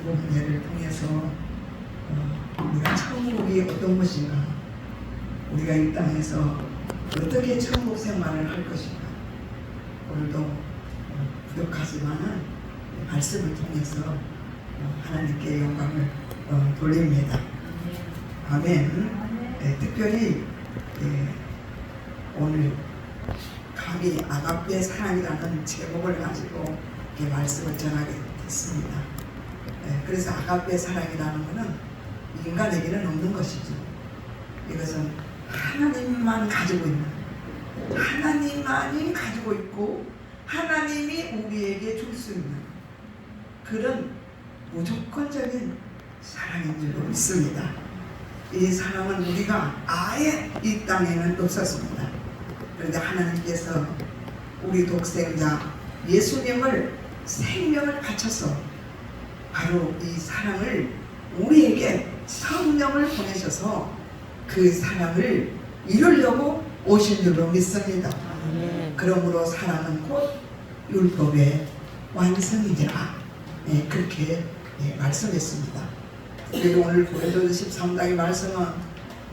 복음회를 통해서 우리가 천국이 어떤 것인가, 우리가 이 땅에서 어떻게 천국 생활을 할 것인가, 오늘도 부족하지만 말씀을 통해서 하나님께 영광을 돌립니다. 아멘. 특별히 오늘 감히 아가페 사랑이라는 제목을 가지고 이렇게 말씀을 전하게 됐습니다. 그래서 아가페 사랑이라는 것은 인간에게는 없는 것이죠. 이것은 하나님만 가지고 있는, 하나님만이 가지고 있고 하나님이 우리에게 줄 수 있는 그런 무조건적인 사랑인 줄로 믿습니다. 이 사랑은 우리가 아예 이 땅에는 없었습니다. 그런데 하나님께서 우리 독생자 예수님을 생명을 바쳐서 바로 이 사랑을 우리에게 성령을 보내셔서 그 사랑을 이루려고 오신 줄로 믿습니다. 그러므로 사랑은 곧 율법의 완성이니라, 그렇게 말씀했습니다. 그리고 오늘 고린도서 13장의 말씀은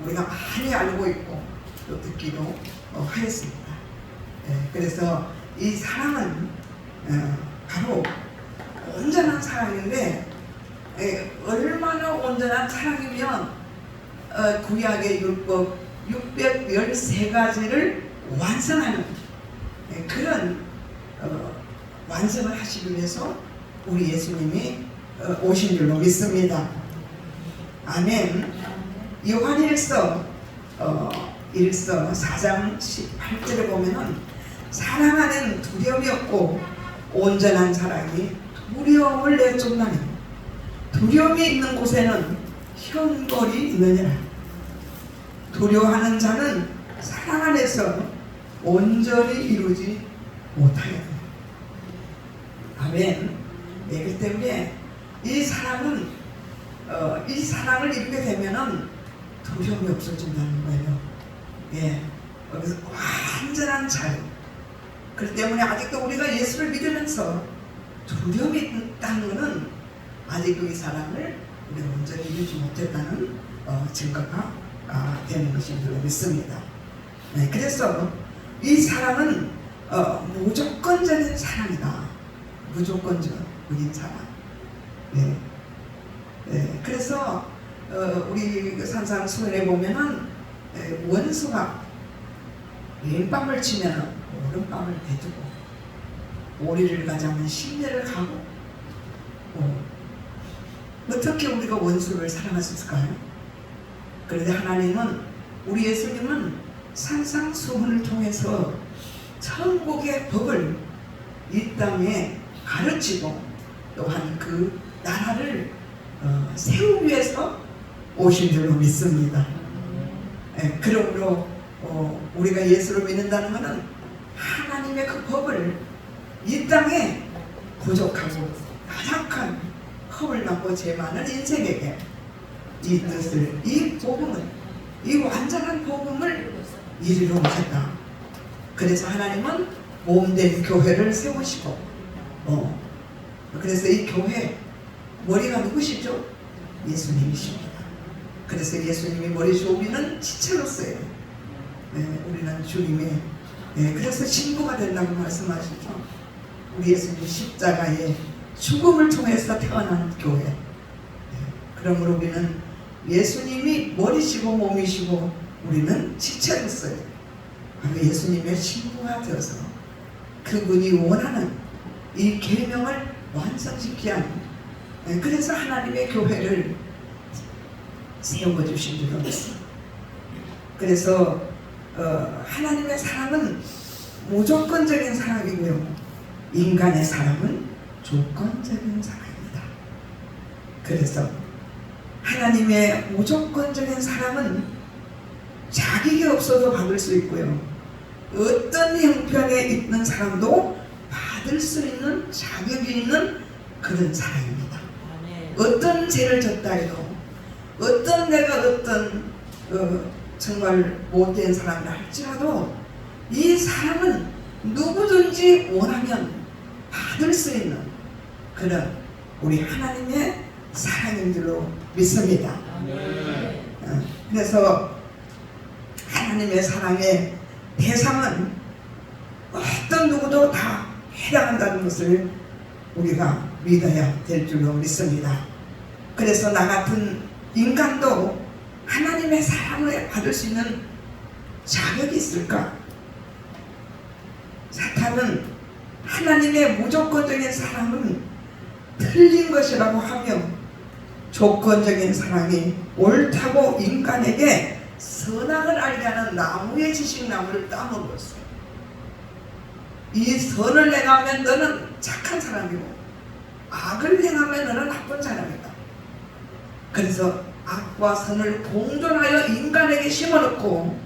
우리가 많이 알고 있고 또 듣기도 하였습니다. 그래서 이 사랑은 바로 온전한 사랑인데, 얼마나 온전한 사랑이면 구약의 율법 613가지를 완성하는 그런 완성을 하시기 위해서 우리 예수님이 오신 줄로 믿습니다. 아멘. 요한일서 4장 18절에 보면은 사랑 안에는 두려움이 없고 온전한 사랑이 두려움을 내쫓나니 두려움이 있는 곳에는 형벌이 있느니라. 두려워하는 자는 사랑 안에서 온전히 이루지 못하였다. 아멘. 그렇기 때문에 이 사랑은 이 사랑을 이루게 되면은 두려움이 없어진다는 거예요. 그래서 완전한 자유. 그렇기 때문에 아직도 우리가 예수를 믿으면서 두려움이 있다는 것은 아직도 이 사랑을 우리가 온전히 이루지 못했다는 증거가 되는 것인 줄 믿습니다. 그래서 이 사랑은 무조건적인 사랑이다. 무조건적인 사랑. 그래서 우리 산상수훈에 보면은 원수가 왼밤을 치면 오른밤을 대주고 오리를 가자면 심려를 가고, 어떻게 우리가 원수를 사랑할 수 있을까요? 그런데 하나님은, 우리 예수님은 산상수훈을 통해서 천국의 법을 이 땅에 가르치고 또한 그 나라를 세우기 위해서 오신 줄로 믿습니다. 그러므로 우리가 예수를 믿는다는 것은 하나님의 그 법을 이 땅에 부족하고 나약한 허물 남고 죄 많은 인생에게 이 뜻을, 이 복음을, 이 완전한 복음을 이루러 오셨다. 그래서 하나님은 몸된 교회를 세우시고, 그래서 이 교회 머리가 누구시죠? 예수님이십니다. 그래서 예수님이 머리시고 우리는 지체로서요. 우리는 주님의, 그래서 신부가 된다고 말씀하시죠. 우리 예수님 십자가의 죽음을 통해서 태어난 교회. 그러므로 우리는 예수님이 머리시고 몸이시고 우리는 지체로서요. 바로 예수님의 신부가 되어서 그분이 원하는 이 계명을 완성시키게 하는, 그래서 하나님의 교회를 세워주신 줄로 믿습니다. 그래서 하나님의 사랑은 무조건적인 사랑이고요, 인간의 사랑은 조건적인 사랑입니다. 그래서 하나님의 무조건적인 사랑은 자격이 없어도 받을 수 있고요, 어떤 형편에 있는 사람도 받을 수 있는 자격이 있는 그런 사랑입니다. 어떤 죄를 졌다 해도, 내가 정말 못된 사람이라 할지라도 이 사랑은 누구든지 원하면 받을 수 있는 그런 우리 하나님의 사랑인 줄로 믿습니다. 그래서 하나님의 사랑의 대상은 어떤 누구도 다 해당한다는 것을 우리가 믿어야 될 줄로 믿습니다. 그래서 나 같은 인간도 하나님의 사랑을 받을 수 있는 자격이 있을까? 사탄은 하나님의 무조건적인 사랑은 틀린 것이라고 하며 조건적인 사랑이 옳다고 인간에게 선악을 알게 하는 나무의 지식나무를 따먹었어요. 이 선을 행하면 너는 착한 사람이고 악을 행하면 너는 나쁜 사람이다. 그래서 악과 선을 공존하여 인간에게 심어놓고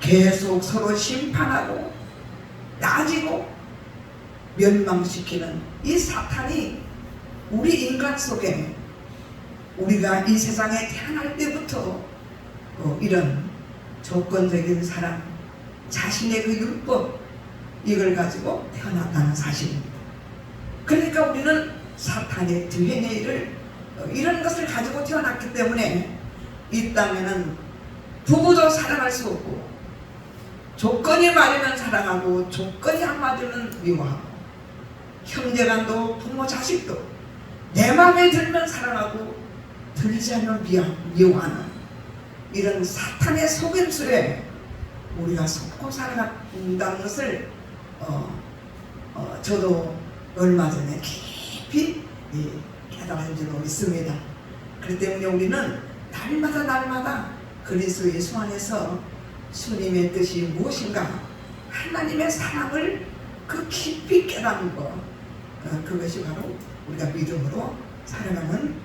계속 서로 심판하고 따지고 멸망시키는 이 사탄이 우리 인간 속에 우리가 이 세상에 태어날 때부터 이런 조건적인 사랑, 자신의 그 율법 이걸 가지고 태어났다는 사실입니다. 그러니까 우리는 사탄의 DNA를 이런 것을 가지고 태어났기 때문에 이 땅에는 부부도 사랑할 수 없고 조건이 맞으면 사랑하고 조건이 안 맞으면 미워하고 형제간도 부모 자식도 내 마음에 들면 사랑하고 들지 않으면 미워하는 이런 사탄의 속임수에 우리가 속고 살아간다는 것을 저도 얼마 전에 깊이 깨달은 줄로 믿습니다. 그렇기 때문에 우리는 날마다 그리스도 예수 안에서 주님의 뜻이 무엇인가 하나님의 사랑을 그 깊이 깨닫는 것 그것이 바로 우리가 믿음으로 살아가는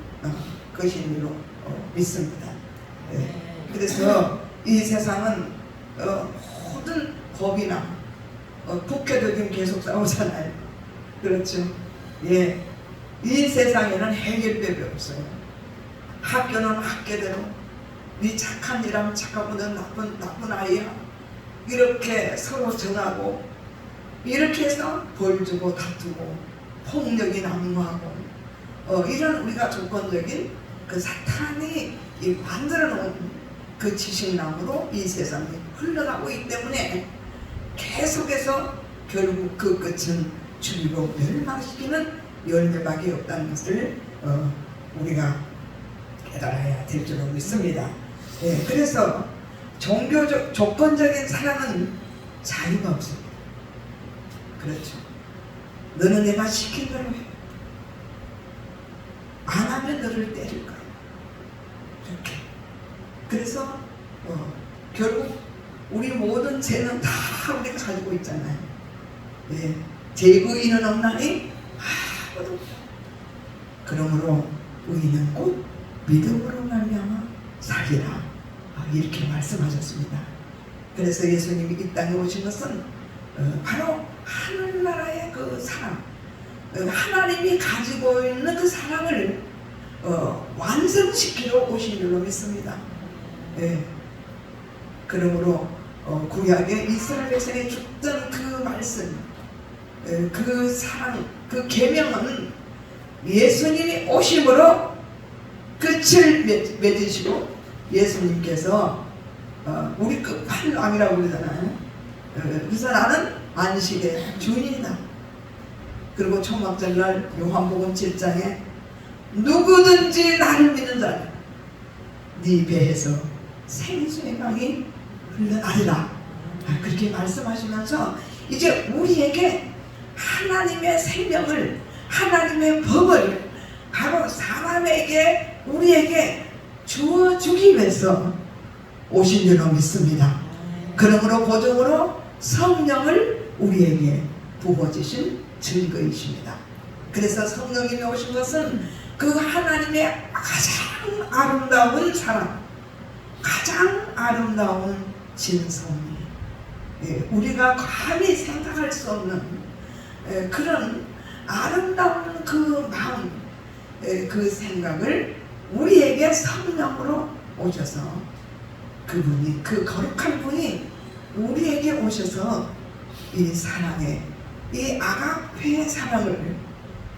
것인 줄로 믿습니다. 그래서 이 세상은 모든 법이나 국회도 지금 계속 싸우잖아요. 그렇죠? 예, 이 세상에는 해결법이 없어요. 학교는 학교대로 네 착한 일하면 착하고 넌 나쁜 아이야 이렇게 서로 정하고 이렇게 해서 벌 주고 다투고 폭력이 난무하고 이런 우리가 조건적인 그 사탄이 만들어 놓은 그 지식나무로 이 세상이 흘러가고 있기 때문에 계속해서 결국 그 끝은 죽이고 멸망시키는 열매밖에 없다는 것을 우리가 깨달아야 될 줄로 믿습니다. 예, 그래서 종교적 조건적인 사랑은 자유가 없습니다. 그렇죠. 너는 내가 시킨 대로 해. 안 하면 너를 때릴 거야. 이렇게. 그래서 결국 우리 모든 죄는 다 우리가 가지고 있잖아요. 예, 죄의인은 없나니 아무도 없다. 그러므로 의인은 곧 믿음으로 말미암아 살리라. 이렇게 말씀하셨습니다. 그래서 예수님이 이 땅에 오신 것은 바로 하늘나라의 그 사랑, 하나님이 가지고 있는 그 사랑을 완성시키러 오신 줄로 믿습니다. 예. 그러므로 구약의 이스라엘 백성이 줬던 그 말씀, 그 사랑, 그 계명은 예수님이 오심으로 끝을 맺으시고 예수님께서 우리 끝판왕이라고 그러잖아요. 그래서 나는 안식의 주인이다. 그리고 초막절날 요한복음 7장에 누구든지 나를 믿는 자는 네 배에서 생수의 강이 흘러나리라. 그렇게 말씀하시면서 이제 우리에게 하나님의 생명을, 하나님의 법을 바로 사람에게, 우리에게 주어주기 위해서 오신 줄로 믿습니다. 그러므로 보정으로 성령을 우리에게 부어주신 증거이십니다. 그래서 성령님이 오신 것은 그 하나님의 가장 아름다운 사랑, 가장 아름다운 진성이, 우리가 감히 생각할 수 없는 그런 아름다운 그 마음, 그 생각을 우리에게 성령으로 오셔서 그분이, 그 거룩한 분이 우리에게 오셔서 이 사랑의, 이 아가페의 사랑을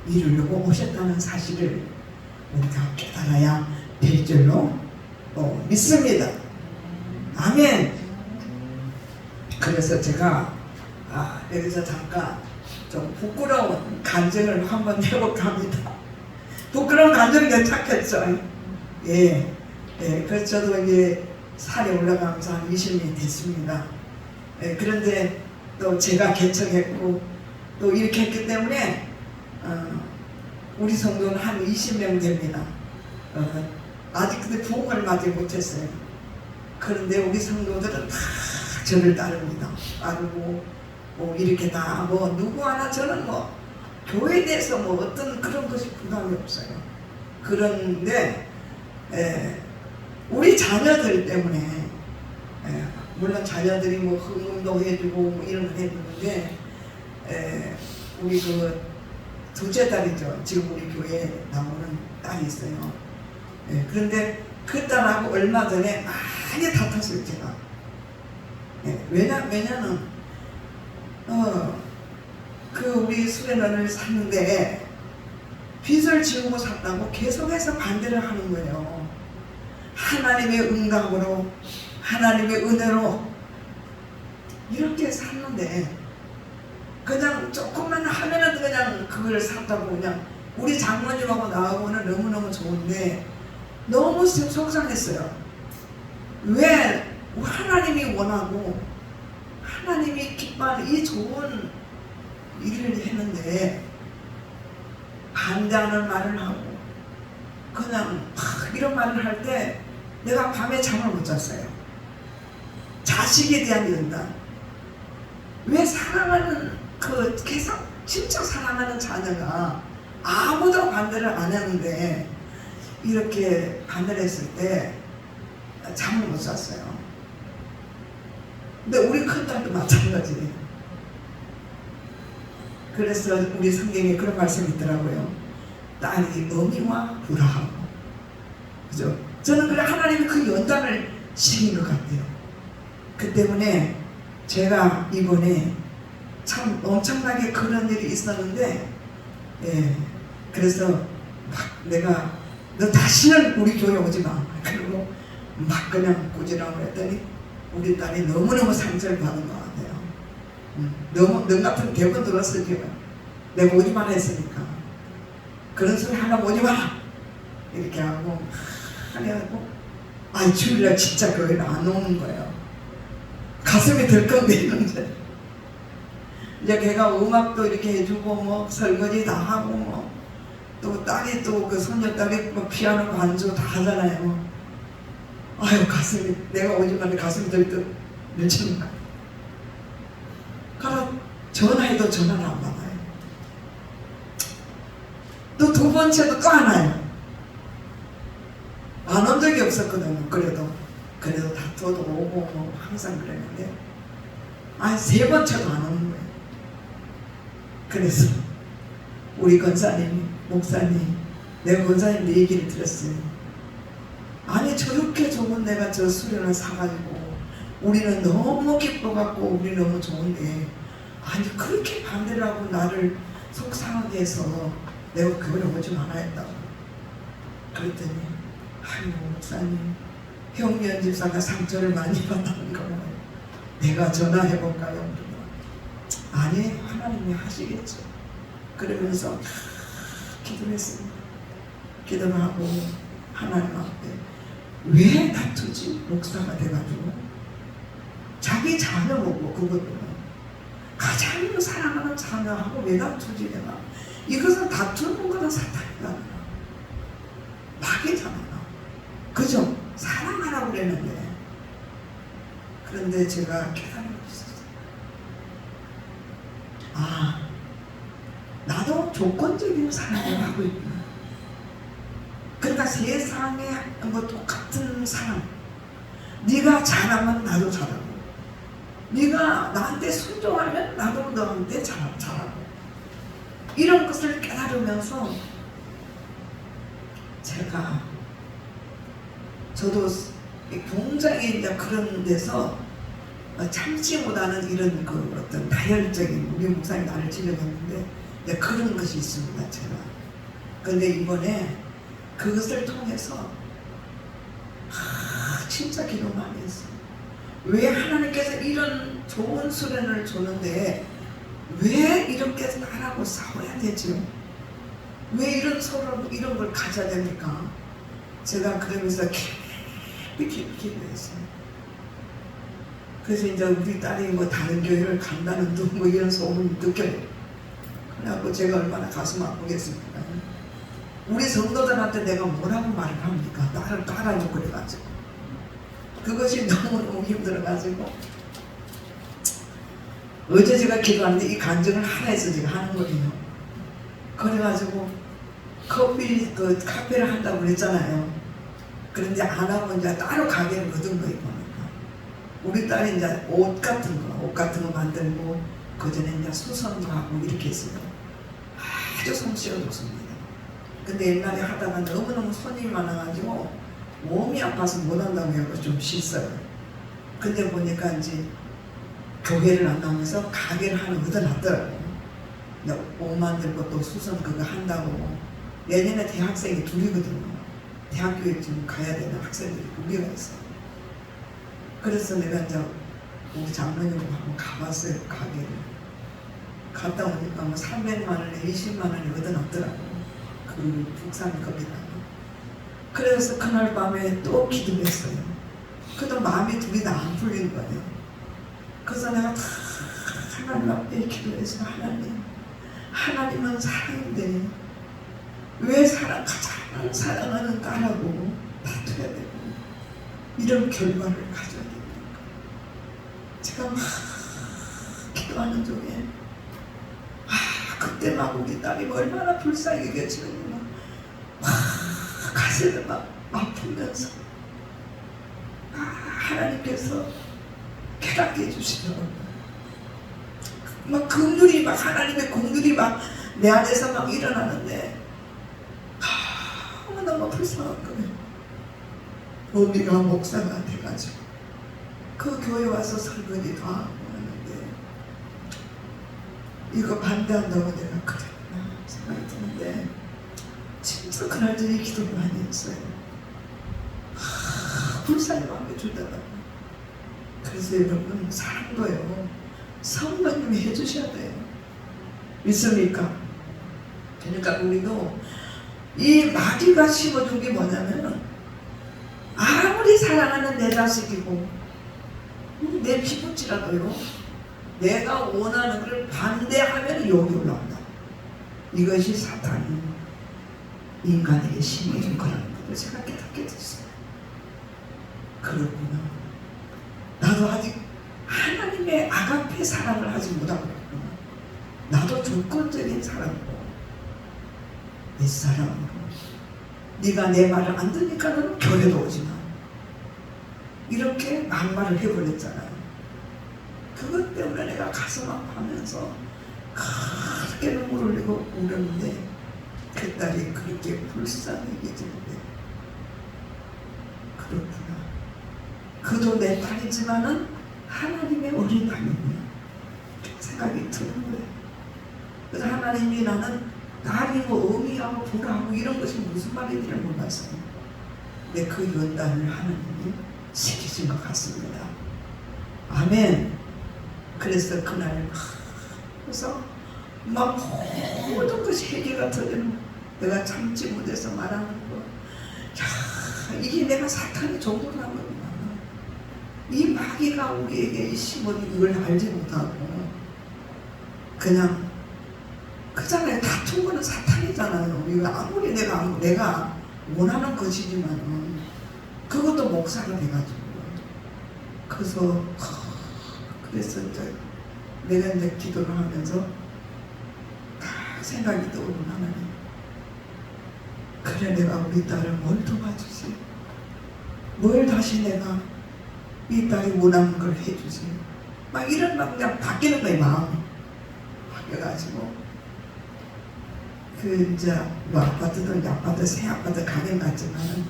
이루려고 오셨다는 사실을 우리가 깨달아야 될 줄로 믿습니다. 아멘. 그래서 제가 여기서 잠깐 좀 부끄러운 간증을 한번 해볼까 합니다. 부끄러운 간증 괜찮겠죠? 예. 그래서 저도 이제 산에 올라가면서 한 20년이 됐습니다. 그런데 또 제가 개척했고 또 이렇게 했기 때문에 우리 성도는 한 20명 됩니다. 아직 근데 부흥을 맞지 못했어요. 그런데 우리 성도들은 다 저를 따릅니다. 따르고 이렇게 다 누구 하나 저는 교회에 대해서 어떤 그런 것이 부담이 없어요. 그런데 우리 자녀들 때문에 물론 자녀들이 흥분도 해주고 이런 거 해주는데 우리 그 둘째 딸이죠. 지금 우리 교회에 나오는 딸이 있어요. 그런데 그 딸하고 얼마 전에 많이 다퉜어요. 제가. 왜냐면 그 우리 수련원을 샀는데 빚을 지우고 샀다고 계속해서 반대를 하는 거예요. 하나님의 응답으로 하나님의 은혜로 이렇게 샀는데 그냥 조금만 하면은 그냥 그걸 샀다고 그냥 우리 장모님하고 나하고는 너무너무 좋은데 너무 속상했어요. 왜 하나님이 원하고 하나님이 기뻐하는 이 좋은 일을 했는데 반대하는 말을 하고 그냥 이런 말을 할 때 내가 밤에 잠을 못 잤어요. 자식에 대한 연단. 왜 사랑하는 계속 진짜 사랑하는 자녀가 아무도 반대를 안 하는데 이렇게 반대를 했을 때 잠을 못 잤어요. 근데 우리 큰딸도 마찬가지. 그래서 우리 성경에 그런 말씀이 있더라고요. 딸이 어미와 불화하고. 그죠? 저는 그래 하나님이 그 연단을 시킨 것 같아요. 그 때문에 제가 이번에 참 엄청나게 그런 일이 있었는데 그래서 막 내가 너 다시는 우리 교회 오지 마. 그리고 막 그냥 꾸지라고 했더니 우리 딸이 너무너무 상처를 받은 것 같아요. 너무 너 같은 대본 들었을 때 내가 오지 마라 했으니까 그런 소리 하나 오지 마라 이렇게 하고 주일날 진짜 교회를 안 오는 거예요. 가슴이 덜컹대는데 이제 걔가 음악도 이렇게 해주고 설거지 다 하고 또 딸이 또 그 손녀딸이 피아노 반주 다 하잖아요. 가슴이 내가 오지 마라 가슴이 덜덜 밀치는 거야. 그럼 전화해도 전화를 안 받아요. 또 두 번째도 또 하나요. 안 온 적이 없었거든요. 그래도 다투어도 오고 항상 그랬는데 세 번째도 안 오는 거예요. 그래서 우리 권사님, 목사님, 내가 권사님 내 얘기를 들었어요. 아니 저렇게 좋은 내가 저 수련을 사가지고 우리는 너무 기뻐갖고 우리 너무 좋은데 아니 그렇게 반대를 하고 나를 속상하게 해서 내가 교회를 오지 말아야 했다고. 그랬더니 아이고 목사님 형년 집사가 상처를 많이 받는 거예요. 내가 전화해볼까요? 아니 하나님이 하시겠죠. 그러면서 기도를 했습니다. 기도를 하고 하나님 앞에 왜 다투지? 목사가 돼가지고 자기 자녀 보고 그것도 가장 사랑하는 자녀하고 왜 다투지 내가. 이것은 다투는 거는 사탄이다. 마귀잖아요. 그죠? 사랑하라고 그랬는데 그런데 제가 깨달은 게 있었어요. 나도 조건적인 사랑을 하고 있구나. 그러니까 세상에 똑같은 사랑. 네가 잘하면 나도 잘하고 네가 나한테 순종하면 나도 너한테 잘하고 이런 것을 깨달으면서 저도 굉장히 이제 그런 데서 참지 못하는 이런 어떤 다혈적인 우리 목사님 나를 지적했는데 그런 것이 있습니다. 제가. 근데 이번에 그것을 통해서 진짜 기도 많이 했어요. 왜 하나님께서 이런 좋은 수련을 주는데 왜 이렇게 나라고 싸워야 되죠? 왜 이런 서로 이런 걸 가져야 됩니까? 제가 그러면서 깊이 기도했어요. 그래서 이제 우리 딸이 뭐 다른 교회를 간다는 둥 뭐 이런 소문이 느껴요. 그래갖고 제가 얼마나 가슴 아프겠습니까? 우리 성도들한테 내가 뭐라고 말을 합니까? 나를 따라고 그래가지고 그것이 너무너무 힘들어가지고 어제 제가 기도하는데 이 간증을 하나 해서 제가 하는 거예요. 그래가지고 커피 그 카페를 한다고 그랬잖아요. 그런데 안 하고 이제 따로 가게를 얻은 거예요. 우리 딸이 이제 옷 같은 거 만들고 그 전에 이제 수선도 하고 이렇게 했어요. 아주 솜씨가 좋습니다. 근데 옛날에 하다가 너무너무 손님이 많아가지고 몸이 아파서 못한다고 해서 좀 쉬었어요. 근데 보니까 이제 교회를 안 나오면서 가게를 하나 얻어놨더라고요. 옷 만들고 또 수선 그거 한다고. 내년에 대학생이 둘이거든요. 대학교에 좀 가야 되는 학생들이 2개가 있어요. 그래서 내가 이제 우리 장로님하고 한번 가봤어요. 가게를. 갔다 오니까 뭐 300만 원에 20만 원이 얻어놨더라고요. 그 북산 거기다가. 그래서 그날 밤에 또 기도했어요. 그래도 마음이 둘이 다 안 풀린 거예요. 그래서 내가 다 하나님 앞에 기도해서 하나님은 사랑인데 왜 가장 사랑하는 딸하고 다투어야 되고 이런 결과를 가져야 됩니까? 제가 막 기도하는 중에 그때 막 우리 딸이 얼마나 불쌍히 여겨지는지 막 가슴을 막 아프면서 하나님께서 깨닫게 해주시더라고요. 막 긍휼이 막 하나님의 긍휼이 막 내 안에서 막 일어나는데 너무 불쌍한 거예요. 우리가 목사가 돼가지고 그 교회 와서 설거지도 하고 하는데 이거 반대한다고 내가 그랬구나 생각이 드는데 진짜 그날 저녁에 기도를 많이 했어요. 불쌍히 마음에 주더라고요. 그래서 여러분 사랑도요 성령님이 해주셔야 돼요. 믿습니까? 그러니까 우리도 이 마귀가 심어준 게 뭐냐면 아무리 사랑하는 내 자식이고 내 피부치라도요 내가 원하는 것을 반대하면 욕이 올라온다. 이것이 사탄이 인간에게 심어준 거라는 것을 제가 깨닫게 됐어요. 그렇구나. 나도 아직 하나님의 아가페 사랑을 하지 못하고 있구나. 나도 조건적인 사랑으로 내 사랑으로 네가 내 말을 안 듣니까 너는 교회도 오지 마. 이렇게 막말을 해버렸잖아요. 그것 때문에 내가 가슴 아파하면서 크게 눈물 흘리고 울었는데 그 딸이 그렇게 불쌍히 여겨지는데 그렇구나. 그도 내 딸이지만은 하나님의 어린 아이구나 생각이 드는 거예요. 그래서 하나님이 나는 딸이 뭐 의미하고 불하고 이런 것이 무슨 말인지를 몰랐어요. 근데 그 연단을 하나님이 시키신 것 같습니다. 아멘. 그래서 그날 그래서 막 모든 것이 해결가 터지는 내가 참지 못해서 말하는 거. 야, 이게 내가 사탄이 종로한 거구나. 이 마귀가 우리에게 심은 이걸 알지 못하고 그냥 그잖아요. 다툰 거는 사탄이잖아요. 우리가 아무리 내가 원하는 것이지만 그것도 목사가 돼가지고 그래서 이제 내가 이제 기도를 하면서 다 생각이 떠오르는 하나님. 그래 내가 우리 딸을 뭘 도와주지? 뭘 다시 내가 이 딸이 원하는 걸 해주지? 막 이런 막 그냥 바뀌는 거예요. 마음이 바뀌어가지고 그 이제 뭐 아파트도 이제 아파트 새 아파트 가긴 갔지만은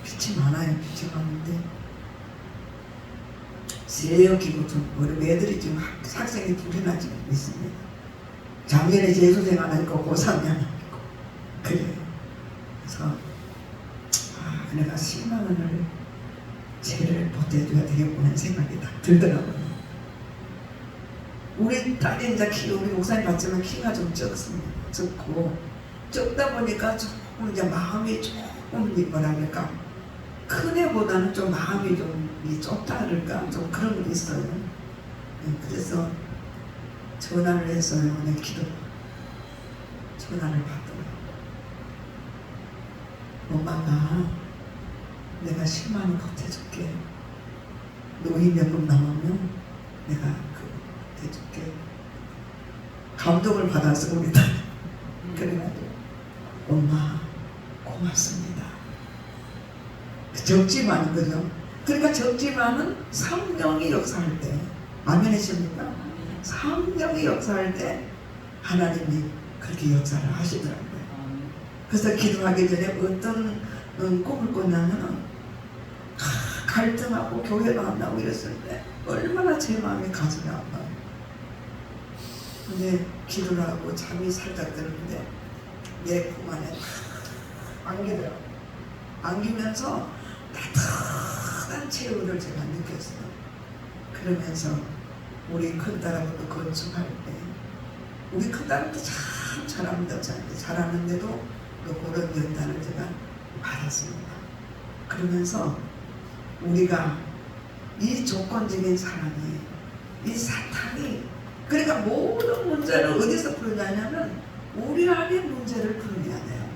빛이 많아요. 빛이 많은데 세역이고 좀 우리 애들이 지금 학생이 둘이나 지금 있습니다. 작년에 재수생 하나 있고 고3이 하나 있고 그래요. 그래서 내가 10만 원을 죄를 보태줘야 되겠구나 생각이 딱 들더라고요. 우리 딸이 이제 우리 목사님 봤지만 키가 좀 적고 적다 보니까 조금 이제 마음이 조금 뭐랄까 큰 애보다는 좀 마음이 좀 좁다 그럴까 좀 그런 게 있어요. 그래서 전화를 했어요. 내 기도 전화를 받더라고요. 엄마가 내가 10만 원 보태줄게. 노인연금 남으면 내가 보태줄게. 감동을 받아서 우리 딸 그래가지고 엄마 고맙습니다. 적지만 그죠? 그러니까 적지만은 성령이 역사할 때 아멘이십니까? 성령이 역사할 때 하나님이 그렇게 역사를 하시더라고요. 그래서 기도하기 전에 어떤 꿈을 꿨냐면 갈등하고 교회도 안 나오고 이랬을 때 얼마나 제 마음이 가슴이 아파요. 근데 기도를 하고 잠이 살짝 드는데 내 품 안에 안기더라고요. 안기면서 따뜻한 체온을 제가 느꼈어요. 그러면서 우리 큰딸하고도 건축할 때 우리 큰딸은 참 잘합니다. 잘하는데도 또 그런 연단을 제가 받았습니다. 그러면서 우리가 이 조건적인 사람이 이 사탄이 그러니까 모든 문제를 어디서 풀어내냐면 우리 안에 문제를 풀어내야 돼요.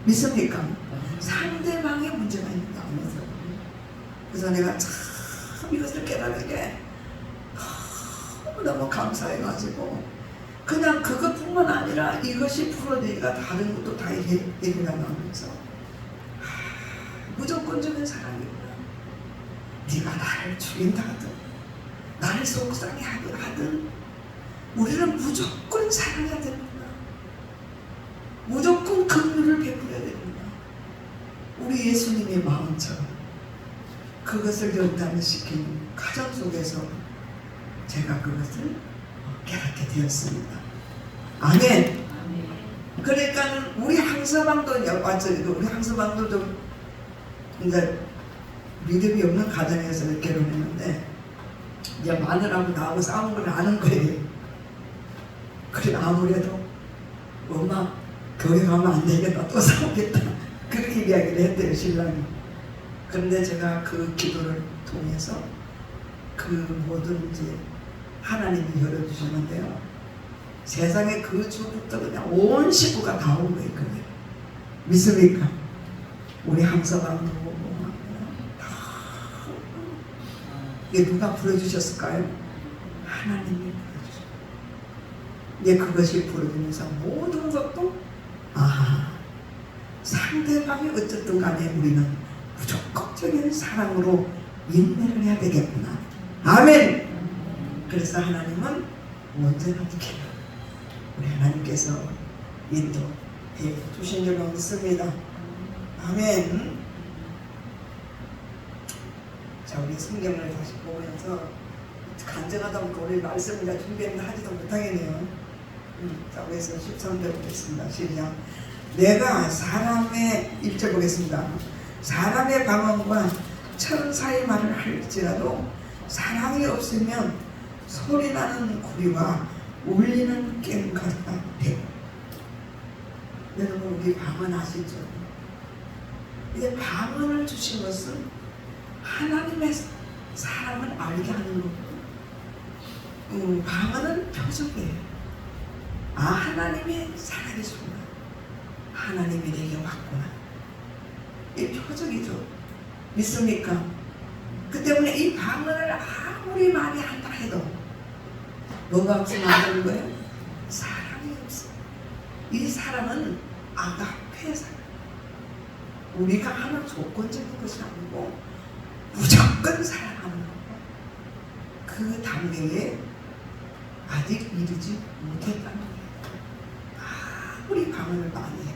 믿습니까? 상대방의 문제가 있는 게 아니어서. 그래서 내가 참 이것을 깨달은 게 너무 감사해가지고 그냥 그것뿐만 아니라 이것이 풀어내니까 다른 것도 다 얘기가 나오면서 무조건적인 사랑이구나. 네가 나를 죽인다 하든 나를 속상해 하든 우리는 무조건 사랑해야 되는구나. 무조건 긍휼을 베풀어야 되는구나. 우리 예수님의 마음처럼 그것을 연단시킨 가정 속에서 제가 그것을 깨닫게 되었습니다. 아멘. 그러니까 우리 항서방도 우리 항서방도 좀 이제 믿음이 없는 가정에서 결혼했는데 이제 마누라하고 나하고 싸운 걸 아는 거예요. 그래 아무래도 엄마 교회 가면 안 되겠다 또 싸우겠다 그렇게 이야기를 했대요 신랑이. 그런데 제가 그 기도를 통해서 그 모든 이제 하나님이 열어주셨는데요. 세상에 그 주부터 그냥 온 식구가 다 온 거예요. 그게. 믿습니까? 우리 항서방도 다 이게 누가 불러주셨을까요? 하나님이 불러주셨어요. 이제 그것이 불러주면서 모든 것도 상대방이 어쨌든 간에 우리는 무조건적인 사랑으로 인내를 해야 되겠구나. 아멘. 그래서 하나님은 언제나 이렇게 우리 하나님께서 인도해 주신 줄 믿습니다. 아멘. 자, 우리 성경을 다시 보면서 간증하다 보니까 우리 말씀을 준비했는데 하지도 못하겠네요. 자, 그래서 13절 보겠습니다. 시작. 내가 사람의 1절 보겠습니다. 사람의 방언과 천사의 말을 할지라도 사랑이 없으면 소리나는 구리와 울리는 꽹과가 되고. 여러분 우리 방언 아시죠? 이제 방언을 주신 것은 하나님의 사람을 알게 하는 거고 방언은 표적이에요. 하나님의 살아계시구나. 하나님이 내게 왔구나. 이 표적이죠. 믿습니까? 그 때문에 이 방언을 아무리 많이 한다 해도 뭐가 없으면 안 되는 거예요? 사랑이 없어. 이 사랑은 아가페 사랑. 우리가 하는 조건적인 것이 아니고 무조건 사랑하는 거고 그 단계에 아직 이르지 못했다는 거예요. 아무리 방언을 많이 해요.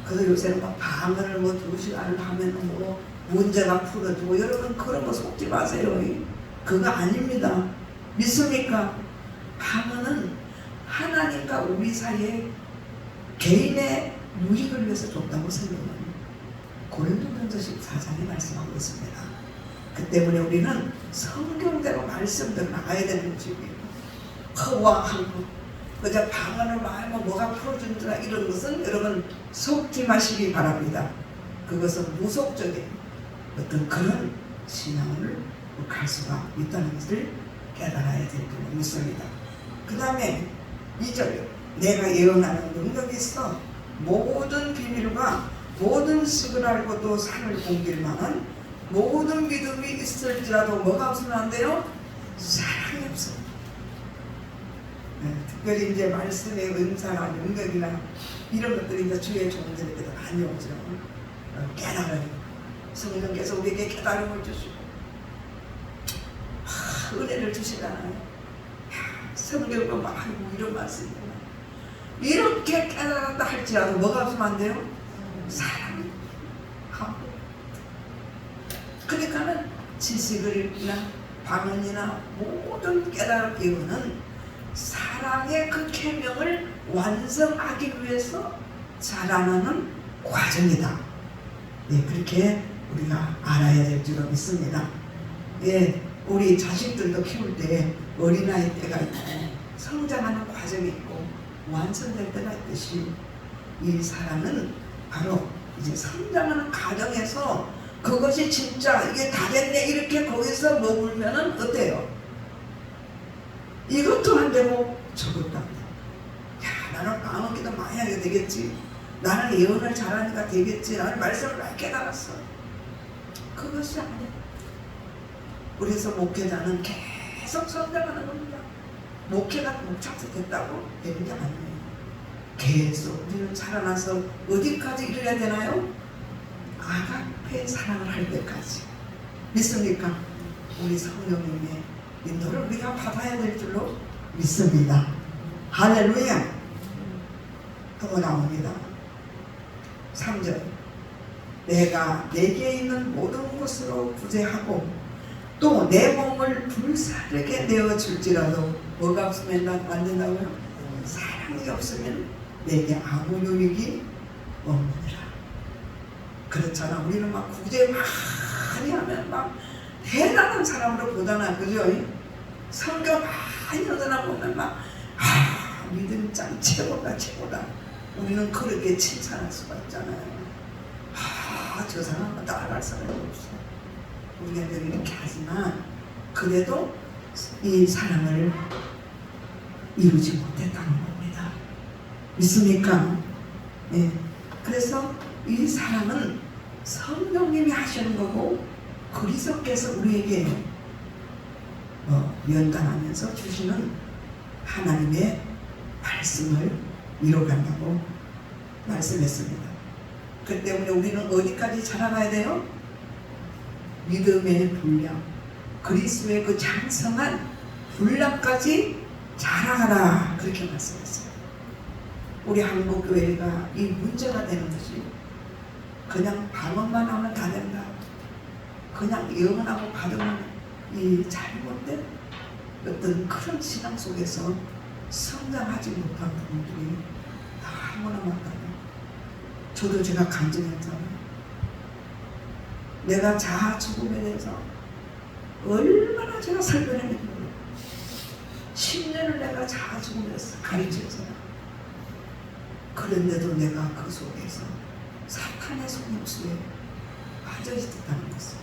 그래서 요새는 막 방언을 2시간을 하면 문제가 풀어지고 여러분 그런 거 속지 마세요. 그거 아닙니다. 믿습니까? 방언은 하나님과 우리 사이에 개인의 유익을 위해서 줬다고 생각합니다. 고린도전서 14장에 말씀하고 있습니다. 그 때문에 우리는 성경대로 말씀대로 나가야 되는 집이에요. 허와하고 그저 방언을 말하면 뭐가 풀어준다 이런 것은 여러분 속지 마시기 바랍니다. 그것은 무속적인 어떤 그런 신앙을 갈 수가 있다는 것을 깨달아야 될 줄 믿습니다. 그 다음에 2절 내가 예언하는 능력이 있어 모든 비밀과 모든 식을 알고도 산을 옮길 만한 모든 믿음이 있을지라도 뭐가 없으면 안 돼요? 사랑이 없어요. 네, 특별히 이제 말씀의 은사나 능력이나 이런 것들이 이제 주의 종들에게도 많이 오죠. 깨달아요. 성령께서 우리에게 깨달음을 주시고 은혜를 주시잖아요. 성경도 말하고 이런 말씀이구나. 이렇게 깨달았다 할지라도 뭐가 없으면 안 돼요? 사랑하고. 그러니까는 지식을이나 방언이나 모든 깨달음 이유는 사랑의 그 계명을 완성하기 위해서 자라나는 과정이다. 네, 그렇게 우리가 알아야 될 줄로 믿습니다. 예, 우리 자식들도 키울 때 어린아이 때가 있고 성장하는 과정이 있고 완성될 때가 있듯이 이 사랑은 바로 이제 성장하는 과정에서 그것이 진짜 이게 다 됐네 이렇게 거기서 머물면은 어때요? 이것도 안 되고 저것도 안 되고 야 나는 방언기도 많이 하게 되겠지, 나는 예언을 잘하니까 되겠지, 나는 말씀을 많이 깨달았어. 그것이 아니야. 그래서 목회자는 계속 성장하는 겁니다. 목회가 목차서 됐다고 되는 게 아니에요. 계속 우리는 자라나서 어디까지 이르러야 되나요? 아가페 사랑을 할 때까지. 믿습니까? 우리 성령님의 인도를 우리가 받아야 될 줄로 믿습니다. 할렐루야. 또 나옵니다. 3절 내가 내게 있는 모든 것으로 구제하고 또 내 몸을 불사르게 내어줄지라도 뭐가 없으면 안 된다고요? 사랑이 없으면 내게 아무 유익이 없느니라. 그렇잖아. 우리는 막 구제 많이 하면 막 대단한 사람으로 보잖아. 그죠? 성경 많이 얻어나 보면 막 믿음 짱 최고다 최고다. 우리는 그렇게 칭찬할 수가 있잖아요. 저 사람은 따라갈 사람이 없어. 우리가 이렇게 하지만 그래도 이 사랑을 이루지 못했다는 겁니다. 믿습니까? 네. 그래서 이 사랑은 성령님이 하시는 거고 그리스도께서 우리에게 연단하면서 주시는 하나님의 말씀을 이뤄간다고 말씀했습니다. 그 때문에 우리는 어디까지 자라가야 돼요? 믿음의 분량, 그리스도의 그 장성한 분량까지 자라가라, 그렇게 말씀했어요. 우리 한국교회가 이 문제가 되는 것이 그냥 방언만 하면 다 된다, 그냥 예언하고 받으면 이 잘못된 어떤 그런 신앙 속에서 성장하지 못한 부분들이 너무나 많다고요. 저도 제가 간증했잖아요. 내가 자아 죽음에 대해서 얼마나 제가 설명했는지 10년을 내가 자아 죽음에 가르쳤어요. 그런데도 내가 그 속에서 사탄의 속임수에 빠져 있었다는 것을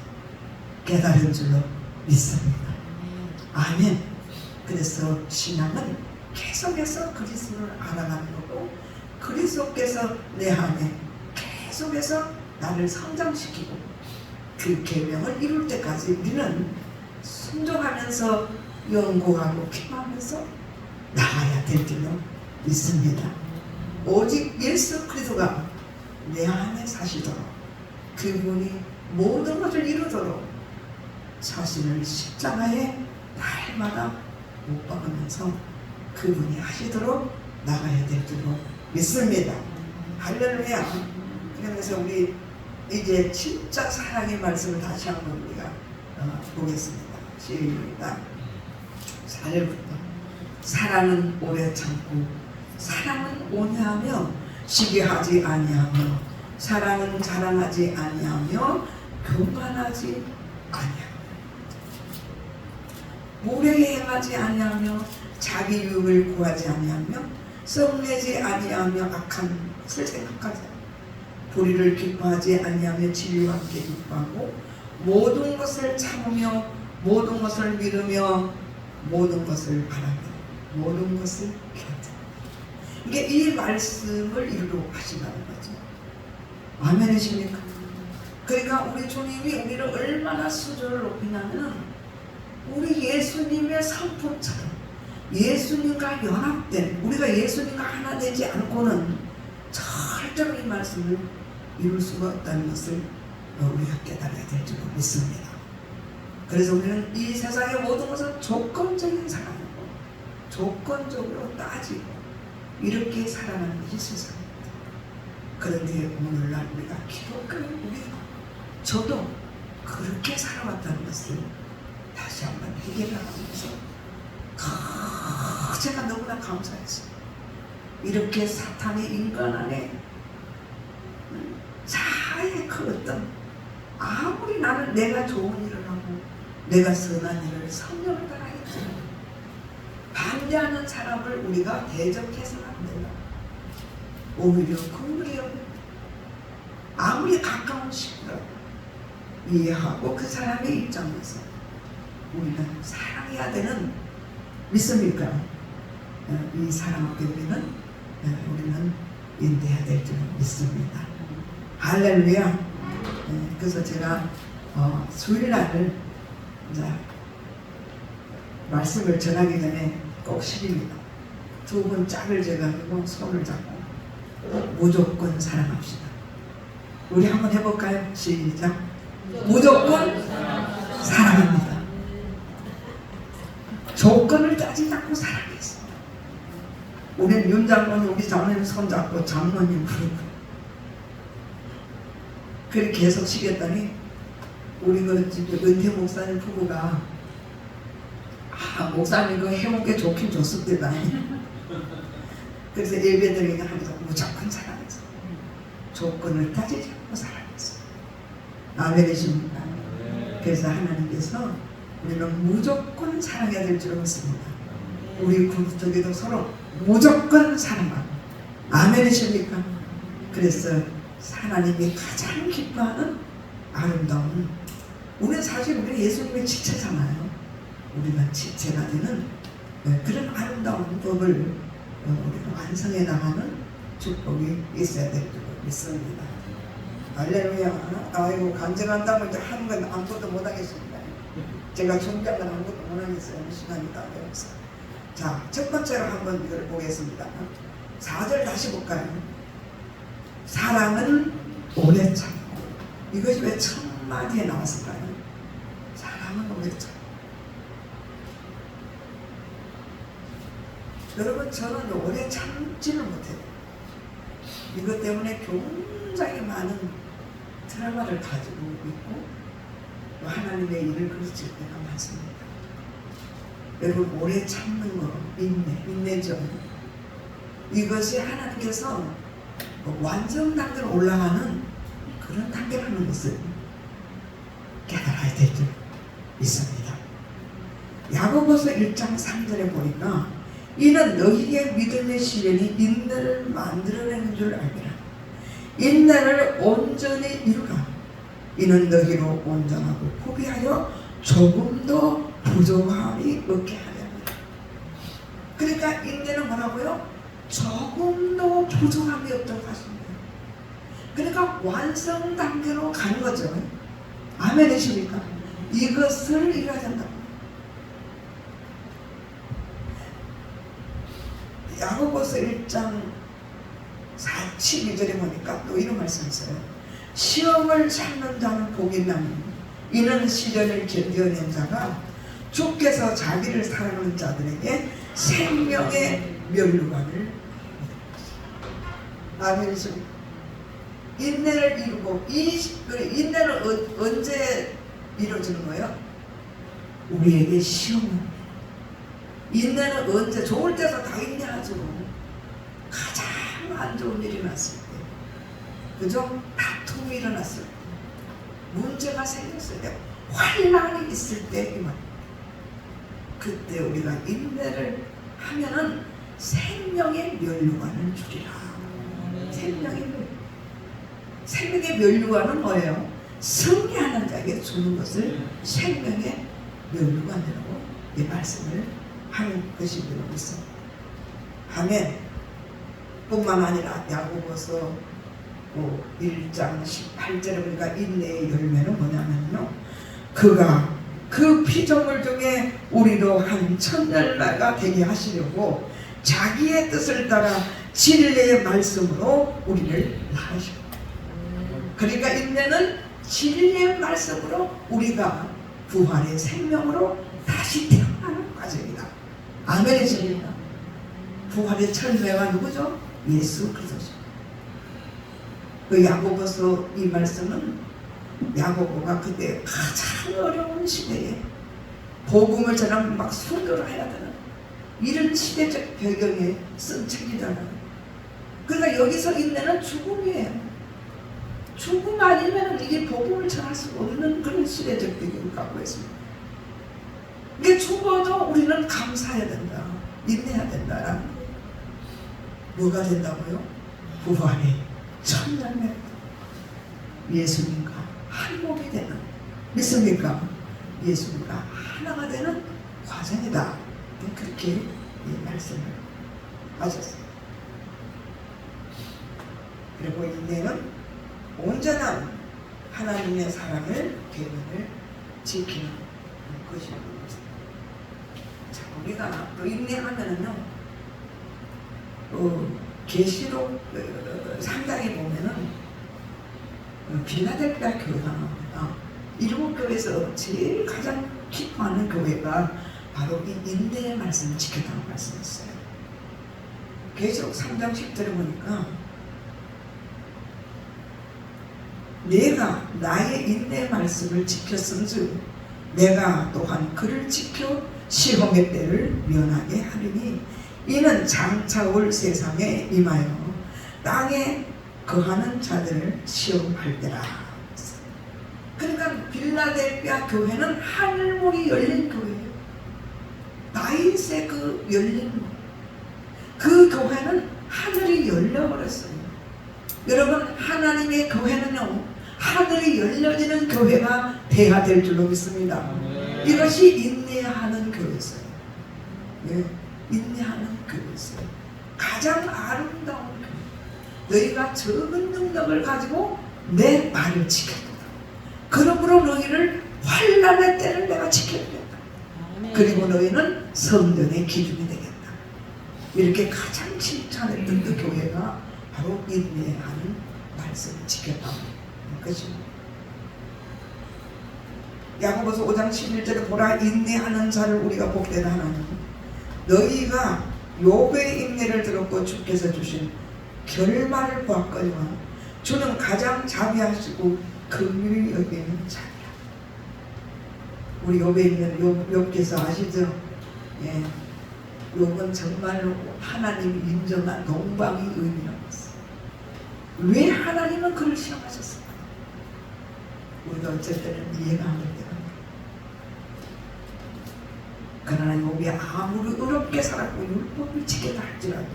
깨달은 줄로 믿습니다. 아멘. 그래서 신앙은 계속해서 그리스도를 알아가는 거고 그리스도께서 내 안에 계속해서 나를 성장시키고 그 계명을 이룰 때까지 우리는 순종하면서 연구하고 피하면서 나가야 될 줄로 믿습니다. 오직 예수 그리스도가 내 안에 사시도록 그분이 모든 것을 이루도록 자신을 십자가에 날마다 못 박으면서 그분이 하시도록 나가야 될 줄로 믿습니다. 할렐루야. 그러면서 우리 이제 진짜 사랑의 말씀을 다시 한번 우리가 보겠습니다. 시작. 4절부터 사랑은 오래 참고 사랑은 온유하며 시기하지 아니하며 사랑은 자랑하지 아니하며 교만하지 아니하며 무례히 행하지 아니하며 자기 유익을 구하지 아니하며 썩내지 아니하며 악한 것을 생각하지 아니하며 불의를 기뻐하지 아니하며 진리와 함께 기뻐하고 모든 것을 참으며 모든 것을 믿으며 모든 것을 바라며 모든 것을 견뎌. 이게 이 말씀을 이루려 하신다는 거죠. 아멘이십니까? 그러니까 우리 주님이 우리를 얼마나 수준을 높이냐면 우리 예수님의 성품처럼 예수님과 연합된, 우리가 예수님과 하나 되지 않고는 절대로 이 말씀을 이룰 수가 없다는 것을 우리가 깨달아야 될 줄 믿습니다. 그래서 우리는 이 세상의 모든 것은 조건적인 사랑이고 조건적으로 따지고 이렇게 살아가는 것이 세상입니다. 그런데 오늘날 우리가 기독교인 우리가 저도 그렇게 살아왔다는 것을 다시 한번 해결하면서 제가 너무나 감사했어요. 이렇게 사탄이 인간 안에 자의 그 어떤 아무리 나는 내가 좋은 일을 하고 내가 선한 일을 성령을 따라 했지만 반대하는 사람을 우리가 대적해서는 안 된다. 오히려 긍휼히 아무리 가까운 친구라도 이해하고 그 사람의 입장에서 우리는 사랑해야 되는, 믿습니까? 이 사람에게 우리는 인내해야 될 줄 믿습니다. 할렐루야. 그래서 제가 수요일날을 이제 말씀을 전하기 전에 꼭 시킵니다. 두 분 짝을 재가지고 손을 잡고 무조건 사랑합시다. 우리 한번 해볼까요? 시작. 무조건 사랑합니다. 조건을 따지지 않고 사랑했습니다. 우리는 윤 장로님, 우리 장로님 손잡고 장로님 부르고 그렇게 계속 시켰더니 우리 그 은퇴 목사님 부부가 목사님 그거 해본 게 좋긴 좋습니다. 그래서 예배드리니까 항상 무조건 사랑했어. 조건을 따지지 않고 사랑했어. 아멘이십니까? 그래서 하나님께서 우리는 무조건 사랑해야 될 줄 믿습니다. 우리 그룹적에도 서로 무조건 사랑하고. 아멘이십니까? 그래서 하나님이 가장 기뻐하는 아름다운, 우리는 사실 우리는 예수님의 지체잖아요. 우리가 지체가 되는 그런 아름다운 법을 우리가 완성해 나가는 축복이 있어야 될 줄 믿습니다. 할렐루야. 아이고 간증한다고 이제 하는 건 아무것도 못하겠습니다. 제가 준비한 건 아무것도 못하겠어요. 시간이 다 되어서. 자, 첫 번째로 한번 이걸 보겠습니다. 4절 다시 볼까요? 사랑은 오래 참고. 이것이 왜 첫 마디에 나왔을까요? 사랑은 오래 참고. 여러분, 저는 오래 참지를 못해요. 이것 때문에 굉장히 많은 트라우마를 가지고 있고 하나님의 일을 그르칠 때가 많습니다. 여러분, 오래 참는 거, 인내죠. 이것이 하나님께서 완전 단계로 올라가는 그런 단계라는 것을 깨달아야 될 줄 믿습니다. 야고보서 1장 3절에 보니까 이는 너희의 믿음의 시련이 인내를 만들어내는 줄 알미라. 인내를 온전히 이루라. 이는 너희로 온전하고 포기하여 조금 더 부족함이 없게 하렵니다. 그러니까 인내는 뭐라고요? 조금 더 부족함이 없다고 하십니다. 그러니까 완성 단계로 가는 거죠. 아멘이십니까? 이것을 이뤄야 된다. 야고보서 1장 12절에 보니까 또 이런 말씀이 있어요. 시험을 참는 자는 복이 있나니 이는 시련을 견뎌낸 자가 주께서 자기를 사랑하는 자들에게 생명의 면류관을. 아멘이십니까? 인내를 이루고, 인내는 언제 이루어지는 거예요? 우리에게 시험을. 인내는 언제? 좋을 때도 다 인내하죠. 가장 안 좋은 일이 났을 때 그죠? 다툼이 일어났을 때, 문제가 생겼을 때, 환란이 있을 때, 이 말. 그때 우리가 인내를 하면은 생명의 면류관을 주리라. 생명의 면류관은 뭐예요? 승리하는 자에게 주는 것을 생명의 면류관이라고 이 말씀을 하는 것이라고 믿습니다. 아멘. 뿐만 아니라 야고보서 1장 18절에 보니까 인내의 열매는 뭐냐면요, 그가 그 피조물 중에 우리도 한 천년마가 되게 하시려고 자기의 뜻을 따라 진리의 말씀으로 우리를 낳으시고, 그러니까 인내는 진리의 말씀으로 우리가 부활의 생명으로 다시 태어나는 과정이다. 아멘이십니까? 부활의 천매가 누구죠? 예수 그리스도죠. 그 야고보서 이 말씀은 야고보가 그때 가장 어려운 시대에 복음을 전하면 막 순교를 해야 되는 이런 시대적 배경에 쓴 책이잖아요. 그러니까 여기서 인내는 죽음이에요. 죽음 아니면 이게 복음을 전할 수 없는 그런 시대적 배경을 갖고 있습니다. 이게 죽어도 우리는 감사해야 된다, 인내해야 된다라는 거예요. 뭐가 된다고요? 부활의 천년의 예수님과 한 몸이 되는, 믿습니까? 예수님과 하나가 되는 과정이다. 그렇게 이 말씀을 하셨어요. 그리고 인내는 온전한 하나님의 사랑을, 계명을 지키는 것입니다. 자, 우리가 또 인내하면은요, 계시록 3장에 보면은 빌라델피아 교회가 나옵니다. 일곱 교회에서 제일 가장 기뻐하는 교회가 바로 이 인내의 말씀을 지켰다는 말씀이었어요. 계시록 3장 10절에 보니까 내가 나의 인내 말씀을 지켰은즉 내가 또한 그를 지켜 시험의 때를 면하게 하리니 이는 장차 올 세상에 임하여 땅에 거하는 자들을 시험할 때라. 그러니까 빌라델피아 교회는 하늘문이 열린 교회예요. 다윗의 그 열린 문, 그 교회는 하늘이 열려버렸어요. 여러분, 하나님의 교회는요, 하늘이 열려지는 교회가 돼야 될 줄로 믿습니다. 이것이 인내하는 교회였어요. 네, 인내하는 교회였어요. 가장 아름다운 교회. 너희가 적은 능력을 가지고 내 말을 지켰다. 그러므로 너희를 환난의 때를 내가 지켜주겠다. 그리고 너희는 성전의 기준이 되겠다. 이렇게 가장 칭찬했던 그 교회가 바로 인내하는 말씀을 지켰다는 것입니다. 야고보서 5장 11절에 보라, 인내하는 자를 우리가 복되다 하나니 너희가 욥의 인내를 들었고 주께서 주신 결말을 보았거니와 주는 가장 자비하시고 긍휼히 여기는 자비라. 우리 욥의 인내를 욥께서 아시죠? 예, 욥은 정말로 하나님이 인정한 동방의 의인이라고 했어요. 왜 하나님은 그를 시험하셨을까? 우리가 어쩔 때는 이해가 안 될 때가 있어요. 그러나 욥이 아무리 어렵게 살았고 율법을 지켰다 할지라도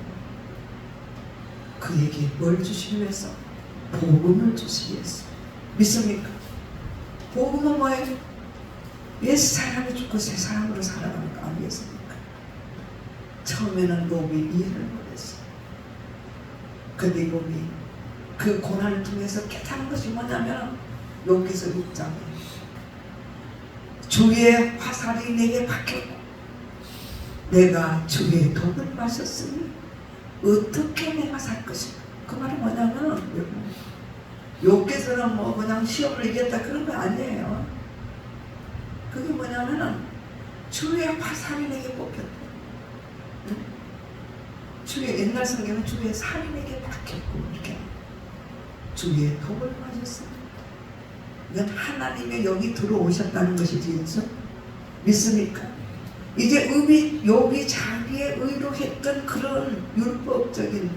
그에게 뭘 주시기 위해서? 복음을 주시기 위해서. 믿습니까? 복음은 뭐예요? 옛 사람이 죽고 새 사람으로 살아가는 거 아니겠습니까? 처음에는 욥이 이해를 못했어요. 근데 욥이 그 고난을 통해서 깨달은 것이 뭐냐면 욥기서 6장에 주의 화살이 내게 박혔고 내가 주의 독을 마셨으니 어떻게 내가 살 것인가. 그 말은 뭐냐면 욥께서는 뭐 그냥 시험을 이겼다 그런 거 아니에요. 그게 뭐냐면은 주의 화살이 내게 뽑혔다. 응? 주의, 옛날 성경은 주의 살이 내게 박혔고 이렇게 주의 독을 맞았습니다. 이건 하나님의 영이 들어오셨다는 것이지, 그렇죠? 믿습니까? 이제 욥이 자기의 의로 했던 그런 율법적인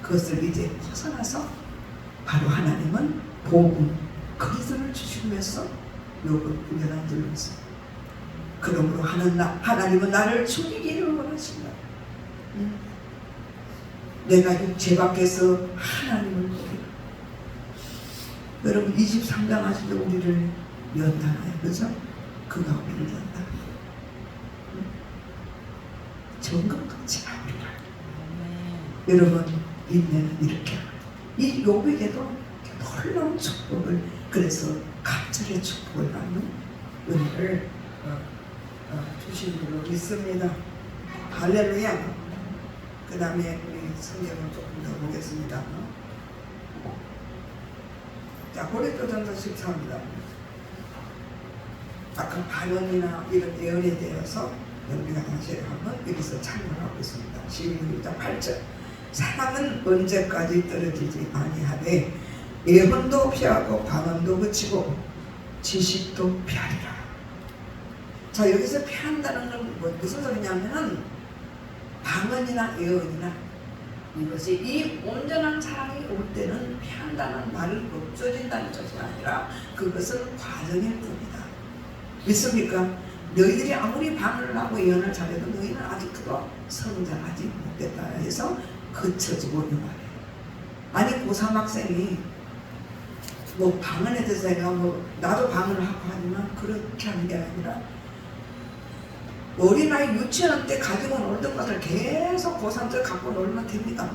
것을 이제 벗어나서 바로 하나님은 복음 그리스도를 주시면서 요걸 우연한 들면서 그러므로 하나님은 나를 죽이기를 원하신다. 내가 육체 밖에서 하나님을 보리라. 여러분 23장 하실 때 우리를 연단하여 그죠? 그가 우리를 연단. 정금 끝이 나오리라. 여러분 인내는 이렇게 이 욥에게도 놀라운 축복을 그래서 갑절의 축복을 받는 은혜를 주신 줄로 믿습니다. 할렐루야. 그 다음에 우리 성경을 조금 더 보겠습니다. 자, 고린도전서 14입니다. 아까 반언이나 이런 예언에 대해서 우리가 다시 한번 여기서 참고하고 있습니다. 12장 8절 사랑은 언제까지 떨어지지 아니하되 예언도 피하고 반언도 그치고 지식도 피하리라. 자, 여기서 피한다는 건 무슨 소리냐면은 방언이나 예언이나 이것이 이 온전한 사랑이 올 때는 피한다는 말은 없어진다는 것이 아니라 그것은 과정일 뿐이다. 믿습니까? 너희들이 아무리 방언을 하고 예언을 잘해도 너희는 아직도 성장하지 못했다 해서 그쳐지고 이 말이에요. 아니 고3 학생이 뭐 방언에 대해서 내가 뭐 나도 방언을 하고 하지만 그렇게 하는 게 아니라 어린아이 유치원 때 가지고 놀던 것을 계속 고3 때 갖고 놀면 됩니까?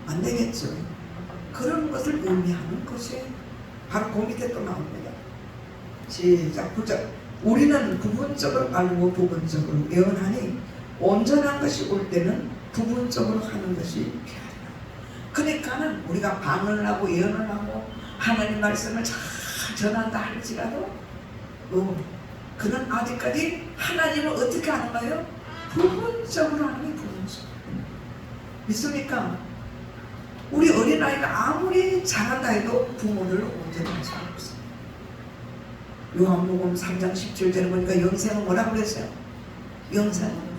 안 되겠죠. 그런 것을 의미하는 것이 바로 그 밑에 또 나옵니다. 시작 9절 우리는 부분적으로 알고 부분적으로 예언하니 온전한 것이 올 때는 부분적으로 하는 것이 필요하다. 그러니까는 우리가 방언을 하고 예언을 하고 하나님 말씀을 잘 전한다 할지라도 그는 아직까지 하나님을 어떻게 하는가요? 부분적으로 하는 게 부분적으로. 믿습니까? 우리 어린아이가 아무리 잘한다 해도 부모를 온전히 할 수가 없어요. 요한복음 3장 17절에 보니까 영생은 뭐라고 그랬어요? 영생은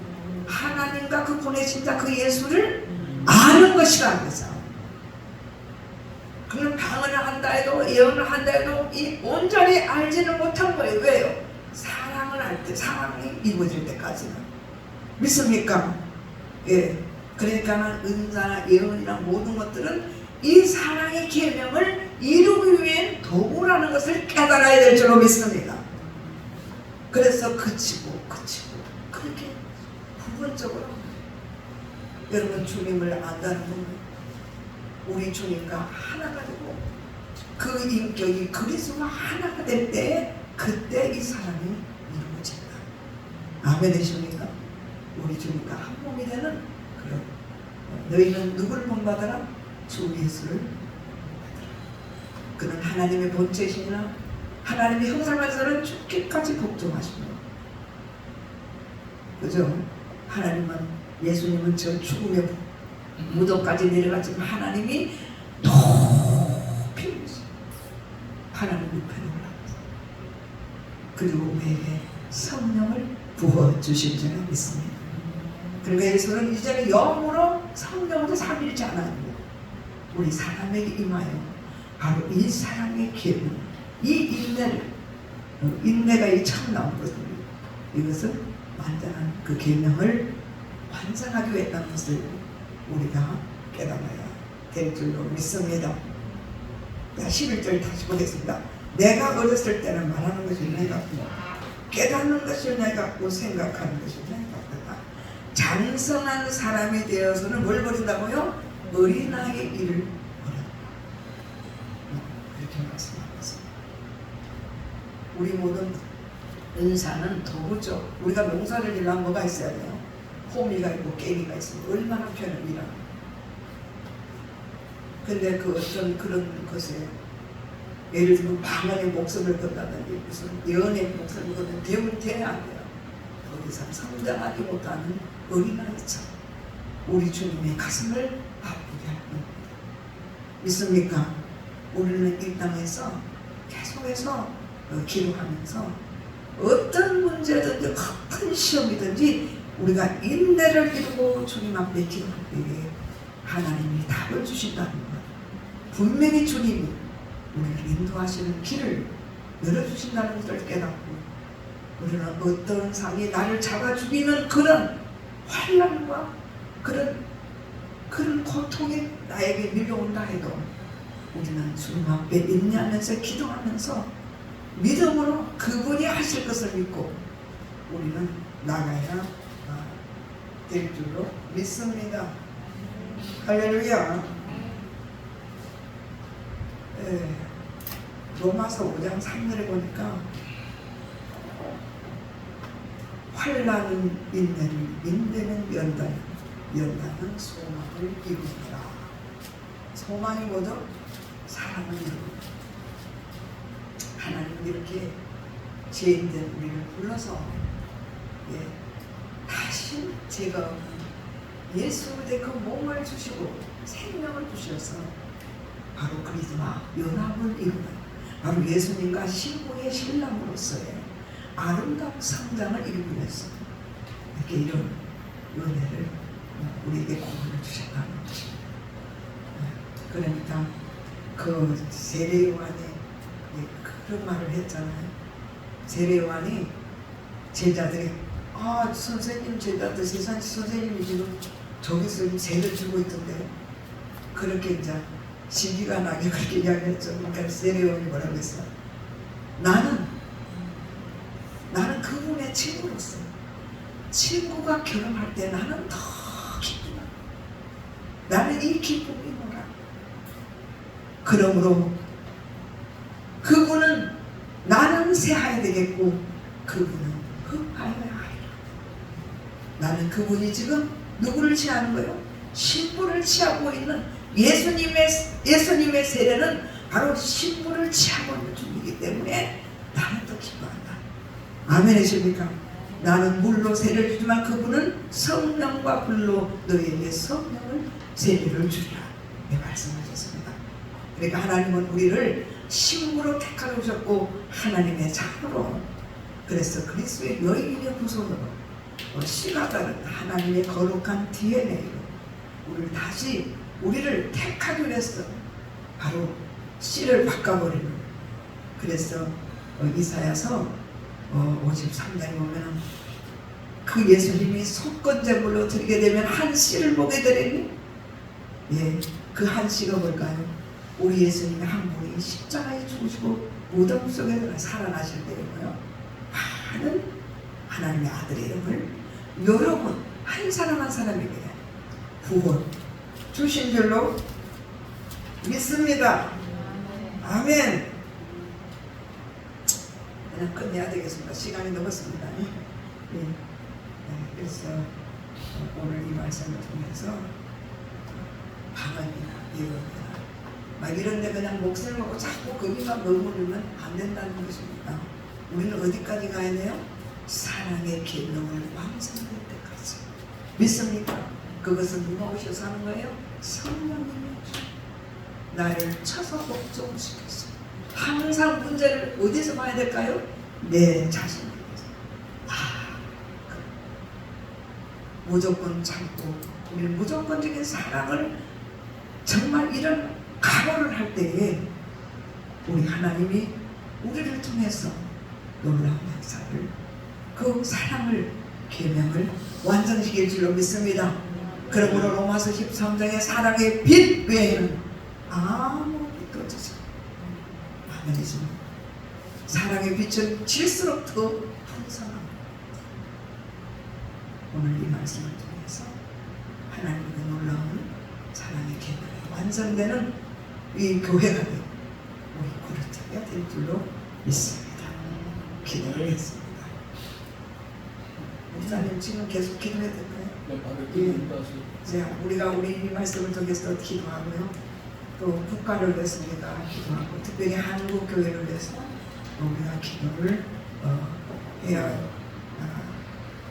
하나님과 그 보내신 자 그 예수를 아는 것이라 그랬어요. 그는 방언을 한다 해도 예언을 한다 해도 이 온전히 알지는 못한 거예요. 왜요? 사랑을 할 때, 사랑이 이루어질 때까지는. 믿습니까? 예. 그러니까 은사나 예언이나 모든 것들은 이 사랑의 계명을 이루기 위해 도구라는 것을 깨달아야 될 줄로 믿습니다. 그래서 그치고 그렇게 부분적으로 여러분 주님을 안다는 건 우리 주님과 하나가 되고 그 인격이 그리스도와 하나가 될 때 그때 이 사랑이 이루어진다. 아멘 되십니까? 우리 주님과 한 몸이 되는 그런 너희는 누구를 본받아라? 주 예수를 본받아라. 그는 하나님의 본체시나 하나님의 형상에서는 죽기까지 복종하시며 그죠? 하나님은 예수님은 저 죽음의 무덤까지 내려갔지만 하나님이 높이 오셨어요. 하나님 우편에 올라갔어요. 그리고 우리에게 성령을 부어주신 줄을 믿습니다. 그러니까 예수는 이제는 영으로 성령으로 삼일지 않았고 우리 사람에게 임하여 바로 이 사랑의 계명 이 인내가 이 처음 나온 것입니다. 이것을 완전한 그 계명을 완성하기 위해 했다는 것을 우리가 깨달아야 될 줄로 믿습니다. 11절 다시 보겠습니다. 내가 어렸을 때는 말하는 것이 내 같고 깨닫는 것이 내 같고 생각하는 것이 내 같다. 장성한 사람이 되어서는 뭘 버린다고요? 어린아이의 일을 버린다. 이렇게 말씀하고 있습니다. 우리 모든 은사는 도구죠. 우리가 농사를 지려면 뭐가 있어야 돼요? 호미가 있고 깨미가 있으면 얼마나 편합니다. 근데 그 어떤 그런 것에 예를 들면 방언의 목숨을 건다든지 무슨 예언의 목숨을 건다든지 되면 돼야 안 돼요. 더 이상 성장하지 못하는 어린아이처럼 우리 주님의 가슴을 아프게 할 겁니다. 믿습니까? 우리는 이 땅에서 계속해서 기도하면서 어떤 문제든지 큰 시험이든지 우리가 인내를 이루고 주님 앞에 기도할 때에 하나님이 답을 주신다는 것, 분명히 주님이 우리를 인도하시는 길을 열어주신다는 것을 깨닫고 우리는 어떤 상이 나를 잡아 죽이는 그런 환난과 그런 고통이 나에게 밀려온다 해도 우리는 주님 앞에 인내하면서 기도하면서 믿음으로 그분이 하실 것을 믿고 우리는 나가야 될 줄로 믿습니다. 할렐루야. 로마서 5장 3절에 보니까 환난은 인내를, 인내는 연단을, 연단은 소망을 이루리라. 소망이 뭐죠? 사랑을 이루고 하나님은 이렇게 죄인된 우리를 불러서 다시 죄가 없는 예수의 그 몸을 주시고 생명을 주셔서 바로 그리스도와 연합을 이루는 바로 예수님과 신부의 신랑으로서의 아름다운 성장을 이루기 위해서 이렇게 이런 은혜를 우리에게 공헌을 주셨다는 것입니다. 그러니까 그 세례 요한이 그런 말을 했잖아요. 세례 요한이 제자들이 선생님, 제자들 세상 선생님이 지금 저기서 세례를 주고 있던데 그렇게 이제 시기가 나게 그렇게 이야기했죠. 그러니까 세례 요한이 뭐라고 했어? 나는 그분의 친구로서 친구가 결혼할 때 나는 더 기쁘다. 나는 이 기쁨이 뭐라. 그러므로 그분은 나는 새하야 되겠고 그분은 흑하여야 하리라. 나는 그분이 지금 누구를 취하는 거예요? 신부를 취하고 있는 예수님의 세례는 바로 신부를 취하고 있는 중이기 때문에 나는 더 기뻐한다. 아멘이십니까? 나는 물로 세례를 주지만 그분은 성령과 불로 너희에게 성령을 세례를 주리라. 네, 말씀하셨습니다. 그러니까 하나님은 우리를 신부로 택하여 오셨고 하나님의 자녀로, 그래서 그리스도의 여인의 후손으로 씨가 다른 하나님의 거룩한 DNA로 우리를 택하기 위해서 바로 씨를 바꿔버리는. 그래서 이사야서 53장에 보면 그 예수님이 속건제물로 드리게 되면 한 씨를 보게 되리니 그 한 씨가 뭘까요? 우리 예수님의 한 분이 십자가에 죽으시고 무덤 속에서 살아나실 때고요. 많은 하나님의 아들의 이름을 여러분 한 사람 한 사람에게 구원 주신 줄로 믿습니다. 아멘. 그냥 끝내야 되겠습니다. 시간이 넘었습니다. 그래서 오늘 이 말씀을 통해서 방언이나 예언이나 막 이런데 그냥 목숨을 먹고 자꾸 거기만 머무르면 안 된다는 것입니다. 우리는 어디까지 가야 돼요? 사랑의 계명을 완성될 때까지. 믿습니까? 그것은 누가 오셔서 하는 거예요? 성령님이 나를 쳐서 복종시켰어요. 항상 문제를 어디서 봐야 될까요? 내 자신에게서. 무조건 참고 우리 무조건적인 사랑을 정말 이런 각오를 할 때에 우리 하나님이 우리를 통해서 놀라운 역사를, 그 사랑을, 계명을 완성시킬 줄로 믿습니다. 그러므로 로마서 13장의 사랑의 빛 외에는 아무 빛도 없으시고, 아멘이죠. 사랑의 빛은 질수록 더 풍성합니다. 오늘 이 말씀을 통해서 하나님의 놀라운 사랑의 계명이 완성되는 이 교회가 되고 우리 그릇자가 될 줄로 믿습니다. 기도를 했습니다. 목사님 지금 계속 기도해야 될까요? 우리가 이 말씀을 통해서 기도하고요. 또 국가를 위해서 우리가 기도하고 특별히 한국 교회를 위해서 우리가 기도를 해야